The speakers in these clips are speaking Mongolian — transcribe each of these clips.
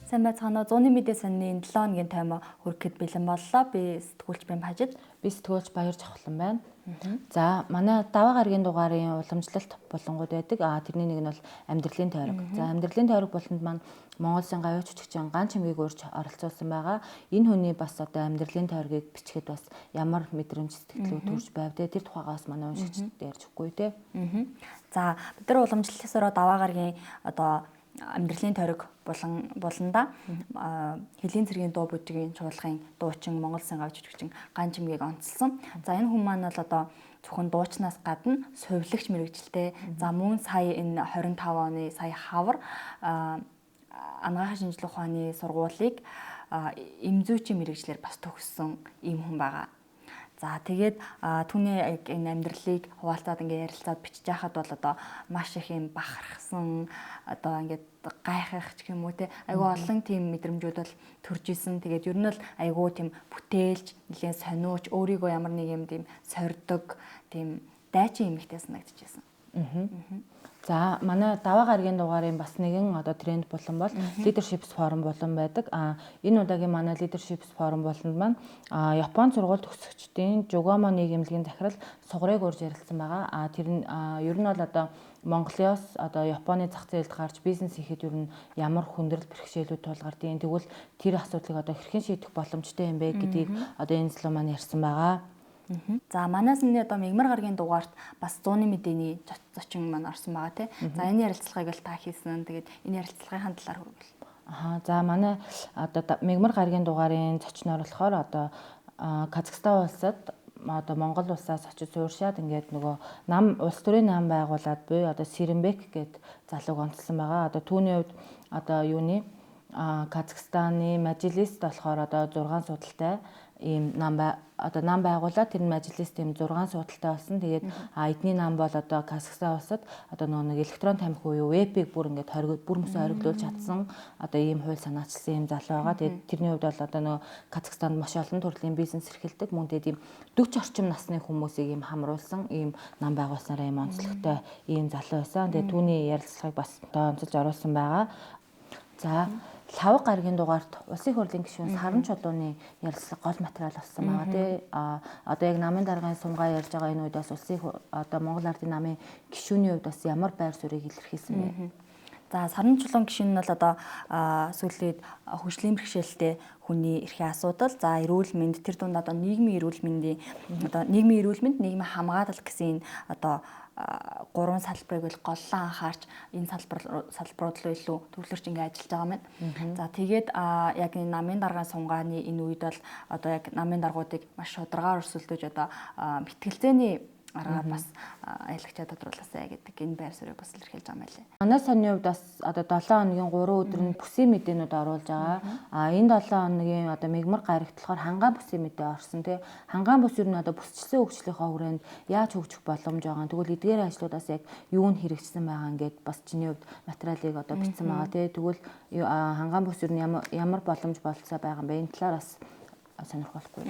Сайн байцгаана уу? 100-ны мэдээ сонины 7 хоногийн таймаа хүрэхэд бэлэн боллоо. Би сэтгүүлч Бэм Хажид. Би сэтгүүлч Баяр Жавхлан байна. За манай даваа гарагийн дугаарын уламжлалт болонгууд байдаг. Тэрний нэг нь бол амьдралын тойрог. За амьдралын тойрог болонд маань Монгол Улсын гавьяа жүжигчин Ган Чимгийг өөрч оролцуулсан байгаа. Энэ хүний бас одоо амьдралын тойргийг бичихэд бас ямар мэдрэмж сэтгэлөө төрж байв те тэр тухайгаас манай уншигчдад ярьж өгөхгүй те. За бид нар уламжлалсараа даваа гарагийн одоо амьдралын тойрог болонда хэлийн цэргийн дуу бүжгийн чуулгын дуучин Монгол Улсын гавьяа жүжигчин Ган Чимгийг онцлсон. За энэ хүн маань бол одоо зөвхөн дуучнаас гадна сувилагч мэрэгчлээ. За мөн сая энэ 25 оны сая хавар анагаахын шинжилгээ ухааны сургуулийг эмзүүчийн мэрэгчлэр бас төгссөн ийм хүн байгаа. За тэгээд түүний энэ амьдралыг хуваалцаад ингээ ярилцаад бичиж яхад бол одоо маш их юм бахархсан одоо ингээд гайхах ч юм уу те айгүй олон тийм мэдрэмжүүд бол төрж исэн. Тэгээд ер нь бол айгүй тийм бүтээлч, нэлээд сониуч, өөрийгөө ямар нэг юм тийм сордог, тийм дайчин эмэгтэй санагдчихсэн. За манай даваа гарагийн дугаарын бас нэгэн одоо тренд болон бол leadership forum болон байдаг. Энэ удаагийн манай leadership forum болонд маань Японы сургууль төгсөгчдийн Жугомо нийгэмлэгийн захирал сугарыг урьж ярилцсан байгаа. Тэр нь ер нь бол одоо Монголоос одоо Японы зах зээлд гарч бизнес хийхэд ер нь ямар хүндрэл бэрхшээлүүд тулгардیں۔ Тэгвэл тэр асуудлыг одоо хэрхэн шийдэх боломжтой юм бэ гэдгийг одоо энэ зөвлөө маань ярьсан байгаа. За манаас миний одоо мигмар гарагийн дугаарт бас 100-ны мэдээний зочин маань орсон байгаа тий. За энэ ярилцлагыг л та хийсэн. Тэгээд энэ ярилцлагын талаар хүргэл. За манай одоо мигмар гарагийн дугаарын зочноор болохоор одоо Казахстан улсад одоо Монгол улсаас очиж суурьшаад ингээд нөгөө улс төрийн нам байгуулад буй одоо Сэрэмбек гэдэг залууг онцлсан байгаа. Одоо түүний хувьд одоо юуны Казахстаны Мажилист болохоор одоо 6 судалтай ийм нам байгуулаад тэр Мажилист ийм 6 судалтай болсон. Тэгээд эдний нам бол одоо Казахстан улсад одоо нэг электрон тамхи буюу вебийг бүр ингээд бүр мөсөө хориглуулж чадсан одоо ийм хууль санаачилсан ийм залуу байгаа. Тэгээд тэрний хувьд бол одоо нөгөө Казахстанд маш олон төрлийн бизнес эрхэлдэг. Мөн тэгээд ийм 40 орчим насны хүмүүсийг ийм хамруулсан ийм нам байгуулснараа ийм онцлогтой ийм залуу байсан. Тэгээд түүний ярилцлагыг бас одоо онцолж оруулсан байгаа. За лавга гарагийн дугаарт улсын их хурлын гишүүн Саран чулууны ярилцлага гол материал болсон байгаа тий. Одоо яг намын даргын сумгаа ярьж байгаа энэ үед бас улсын одоо Монгол Ардын намын гишүүний хувьд бас ямар байр суурийг илэрхийлсэн бэ? За Саран чулуун гишүүн нь бол одоо сүүлийн хөгжлийн бэрхшээлтэй хүний эрхийн асуудал, за эрүүл мэнд, тэр дунд одоо нийгмийн эрүүл мэндийн одоо нийгмийн эрүүл мэнд, нийгмийн хамгаалал гэсэн одоо 3 салбарыг бол голлон анхаарч энэ салбарууд руу илүү төвлөрч ингээ ажиллаж байгаа юм. За тэгээд яг энэ намын даргын сумгааны энэ үед бол одоо яг намын даргуудыг маш шударгаар өрсөлдөж одоо мэтгэлцээний аргаар бас аялагчаа тодруулаасаа гэдэг энэ байр суурийг бас илэрхийлж байгаа юм байна. Манай сонины хувьд бас одоо 7 хоногийн 3 өдөр нь бүсийн мэдээнүүд оруулж байгаа. Энэ 7 хоногийн одоо мигмар гарагт болохоор хангаан бүсийн мэдээ орсон тий. Хангаан бүс юу н одоо бүсчилсэн хөгжлийнхөө хүрээнд яаж хөгжих боломж байгаа. Тэгвэл эдгээр ажлуудаас яг юу нь хэрэгжсэн байгаа ингээд бас чиний хувьд материалыг одоо бичсэн байгаа тий. Тэгвэл хангаан бүс юу н ямар боломж болцоо байгаа юм бэ? Энэ талаар бас сонирхолтой.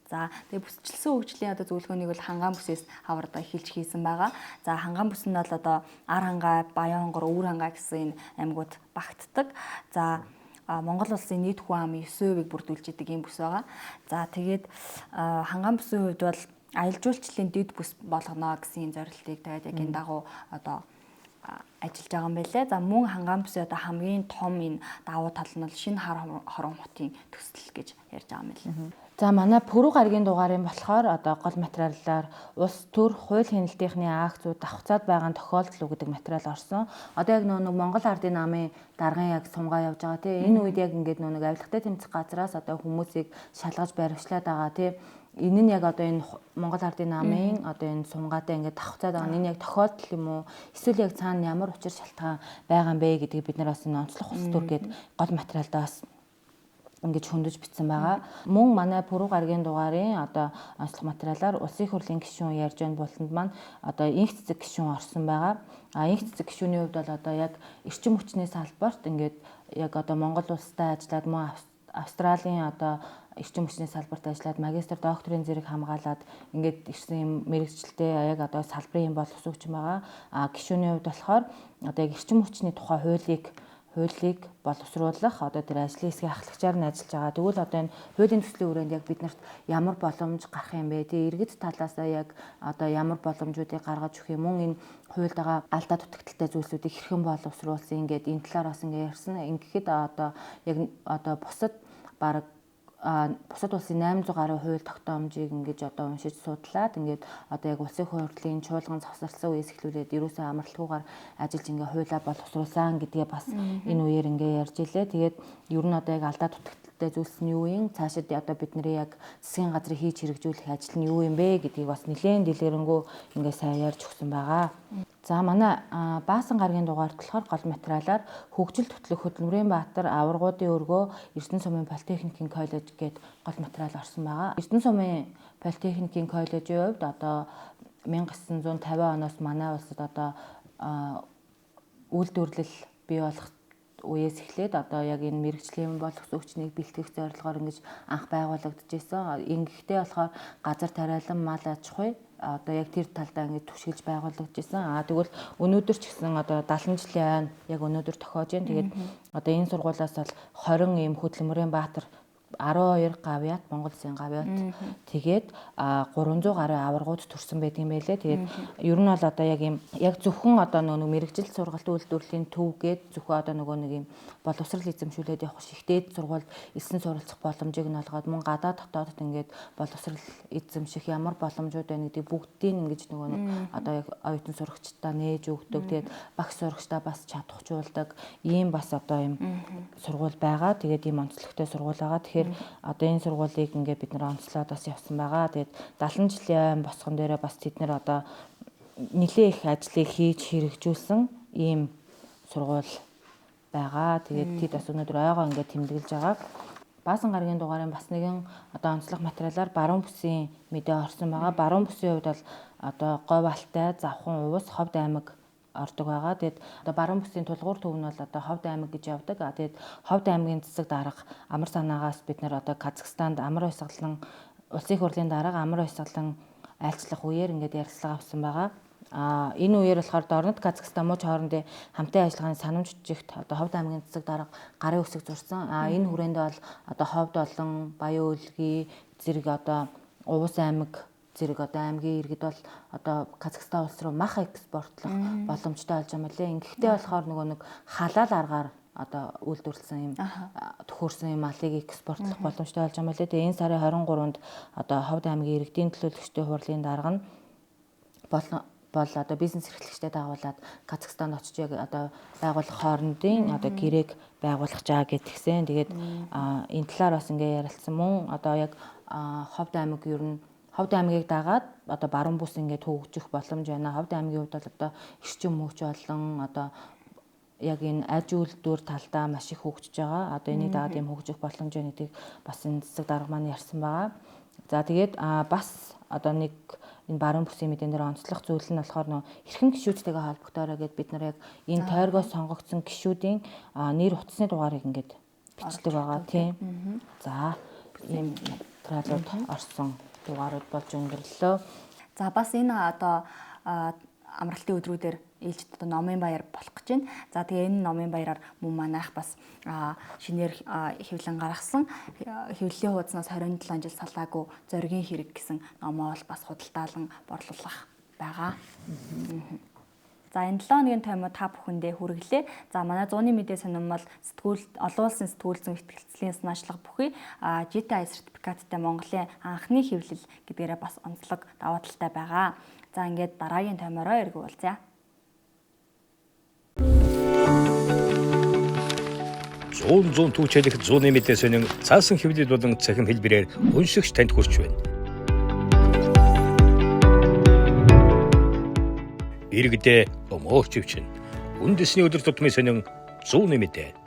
За тэгээ бүсчилсэн хөгжлийн одоо зөвлөгөөнийг бол хангаан бүсээс хаварда эхэлж хийсэн байгаа. За хангаан бүс нь бол одоо ар хангаа, баян хонгор, өвөр хангаа гэсэн энэ аймагуд багтдаг. За Монгол улсын нийт хүн амын 9%-ийг бүрдүүлж идэг ийм бүс байгаа. За тэгээд хангаан бүсийн хувьд бол аялал жуулчлалын дэд бүс болгоно гэсэн зорилтыг тавиад яг энэ дагуу одоо ажиллаж байгаа юм байлээ. За мөн хангаан бүсийн одоо хамгийн том энэ давуу тал нь бол шинэ хорон хотын төсөл гэж ярьж байгаа юм байлээ. За манай Пүрэв гарагийн дугаарын болохоор одоо гол материалаар улс төр хууль хяналтынхны акцууд давхцаад байгаа тохиолдол гэдэг материал орсон. Одоо яг нэг Монгол Ардын намын даргын яг сумгаа явж байгаа тий. Энэ үед яг ингээд нэг авилгатай тэмцэх газраас одоо хүмүүсийг шалгаж баривчлаад байгаа тий. Энэ нь яг одоо энэ Монгол Ардын намын одоо энэ сумгаатай ингээд давхцаад байгаа. Энэ яг тохиолдол юм уу? Эсвэл яг цаана ямар учир шалтгаан байгаа юм бэ гэдгийг бид нараас энэ онцлог улс төр гээд гол материалдаа бас ингэж хөндөж бичсэн байгаа. Мөн манай Пүрэв гарагийн дугаарын одоо онцлог материалаар улсын их хурлын гишүүн ярьж байгаа болонд маань одоо инх цэцэг гишүүн орсон байгаа. Инх цэцэг гишүүний хувьд бол одоо яг эрчим хүчний салбарт ингээд яг одоо Монгол улстай ажиллаад мөн Австралийн одоо эрчим хүчний салбарт ажиллаад магистр докторийн зэрэг хамгаалаад ингээд ирсэн юм мэрэгчлээ яг одоо салбарын юм боловсруучсан байгаа. Гишүүний хувьд болохоор одоо яг эрчим хүчний тухай хуулийг хуулийг боловсруулах одоо тэр ажлын хэсгийн ахлагчаар нь ажиллаж байгаа. Тэгвэл одоо энэ хуулийн төслийн хүрээнд яг биднэрт ямар боломж гарах юм бэ? Тэгээ иргэд талаасаа яг одоо ямар боломжуудыг гаргаж өгөх юм уу? Энэ хуульд байгаа алдаа дутагдaltaй зүйлсүүдийг хэрхэн боловсруулсан ингээд энэ талаар бас ингээд ярьсан. Ингээд одоо яг одоо бусад улсын 800 гаруй хууль тогтоомжийг ингэж одоо уншиж судлаад ингээд одоо яг улсын хурлын чуулган завсарласан үеэс эхлүүлээд ерөөсөө амралтгүйгээр ажиллаж ингээ хуулиа боловсруулсан гэдгээ бас энэ үеэр ингээ ярьж илээ. Тэгээд ер нь одоо яг алдаа дутагдaltaй зүйлс нь юу юм? Цаашид одоо бидний яг засгийн газрыг хийж хэрэгжүүлэх ажил нь юу юм бэ гэдгийг бас нэлээд дэлгэрэнгүй ингээ сайн ярьж өгсөн байгаа. За манай Баасан гарагийн дугаард болохоор гол материалаар хөгжил төтлөх хөдөлмөрийн Баатар аваргуудын өргөө Эрдэнэ сумын политехникийн коллеж гээд гол материал орсон байгаа. Эрдэнэ сумын политехникийн коллежийн хувьд одоо 1950 оноос манай улсад одоо үйлдвэрлэл бий болох үеэс эхлээд одоо яг энэ мэрэгжлийн боловсон хүчнийг бэлтгэх зорилгоор ингэж анх байгуулагдаж байсан. Ингэхдээ болохоор газар тариалан мал аж ахуй одоо яг тэр талдаа ингэж түшгэлж байгуулагдаж байсан. Тэгвэл өнөөдөр ч гэсэн одоо 70 жилийн яг өнөөдөр тохиож байна. Тэгээд одоо энэ сургуулиас бол 20 ийм хөдөлмөрийн Баатар 12 гавьяат Монгол Улсын гавьяат тэгээд 300 гаруй аваргууд төрсэн байдаг юм байлээ. Тэгээд ер нь бол одоо яг зөвхөн одоо нөгөө мэрэгжил сургалт үйлдвэрлэлийн төвгээд зөвхөн одоо нөгөө нэг юм боловсрал эзэмшүүлээд явах шигтээд сургуульд элсэн суралцах боломжийг нь олгоод мөн гадаад дотоодд ингээд боловсрал эзэмших ямар боломжууд байна гэдэг бүгдийг ингэж нөгөө нэг одоо яг оюутан сурагчдаа нээж өгдөг. Тэгээд багш сурагчдаа бас чадахжуулдаг ийм бас одоо юм сургууль байгаа. Тэгээд ийм онцлогтой сургууль байгаа. Тэгэхээр одоо энэ сургуулийг ингээд бид нэр онцлоод бас явсан байгаа. Тэгээд 70 жилийн босгон дээрээ бас тэд нэр одоо нэлээ их ажлыг хийж хэрэгжүүлсэн ийм сургууль байгаа. Тэгээд тэд бас өнөөдөр ойгоо ингээд тэмдэглэж байгаа. Баасан гарагийн дугаарын бас нэгэн одоо онцлог материалаар баруун бүсийн мэдээ орсон байгаа. Баруун бүсийн хувьд бол одоо Говь Алтай, Завхан, Увус, Ховд аймаг ордог байгаа. Тэгээд одоо баруун бүсийн тулгуур төв нь бол одоо Ховд аймаг гэж явдаг. Тэгээд Ховд аймгийн цэцэг дарга амар санаагаас бид нэр одоо Казахстанд амар уйсгалан улсын хурлын дарга амар уйсгалан айлчлах үеэр ингээд ярилцлага авсан байгаа. Энэ үеэр болохоор Дорнод Казахстан мууч хоорондын хамтын ажиллагааны санамж жижигт одоо Ховд аймгийн цэцэг дарга гарын үсэг зурсан. Энэ хүрээнд бол одоо Ховд болон Баян Үлгий зэрэг одоо Увус аймаг зэрэг одоо аймгийн иргэд бол одоо Казахстан улс руу мах экспортлох боломжтой болж байгаа мөлий. Ингэхдээ болохоор нөгөө нэг халаал аргаар одоо үйлдвэрлэсэн юм төхөөрсөн юм малыг экспортлох боломжтой болж байгаа мөлий. Тэгээ энэ сарын 23-нд одоо Ховд аймгийн иргэдийн төлөөлөгчдийн хурлын дарга нь бол одоо бизнес эрхлэгчтэй дагуулад Казахстанд очиж яг одоо байгуулах хоорондын одоо гэрээг байгуулах жаа гэтгсэн. Тэгээд энэ талаар бас ингээ ярилцсан мөн одоо яг Ховд аймаг ер нь Ховд аймгийг дагаад одоо баруун бүс ингээд хөгжих боломж байна. Ховд аймгийн хувьд бол одоо эрчим мөч болон одоо яг энэ аж үйлдвэр талдаа маш их хөгжиж байгаа. Одоо энийг дагаад юм хөгжих боломж байна гэдгийг бас энэ цэцэг дарга маань ярьсан байгаа. За тэгээд бас одоо нэг энэ баруун бүсийн мэдэн дээр онцлох зүйл нь болохоор нөө эрхэм гишүүдтэйгээ холбогдоорой гэд бид нар яг энэ тойргоос сонгогдсон гишүүдийн нэр утасны дугаарыг ингээд бичдэг байгаа тийм. За ийм материалууд орсон дугаарууд болж өнгөрлөө. За бас энэ одоо амралтын өдрүүдээр ээлжид одоо номын баяр болох гэж байна. За тэгээ энэ номын баяраар мөн манайх бас шинээр хэвлэн гаргасан хэвлэлийн хуудаснаас 27 жил салаагүй зоригийн хэрэг гэсэн номоо бол бас худалдаалan борлуулах байгаа. За энэ 7 хоногийн таймаа та бүхэндээ хүргэлээ. За манай 100-ны мэдээ сонирмол олон улсын сэтгүүл зүйн ихтгэцлийн санаачлага бүхий GTI сертификаттай Монголын анхны хэвлэл гэдгээрээ бас онцлог даваа талтай байгаа. За ингээд дараагийн таймаараа эргүүлцээ. Зүүн түүчэлэх 100-ны мэдээ сонин цаасан хэвлэл болон цахим хэлбэрээр уншигч танд хүрч байна. Иргэдээ өмөөч өвчин. Үндэсний өдөр тутмын сонин 100-ны мэдээ.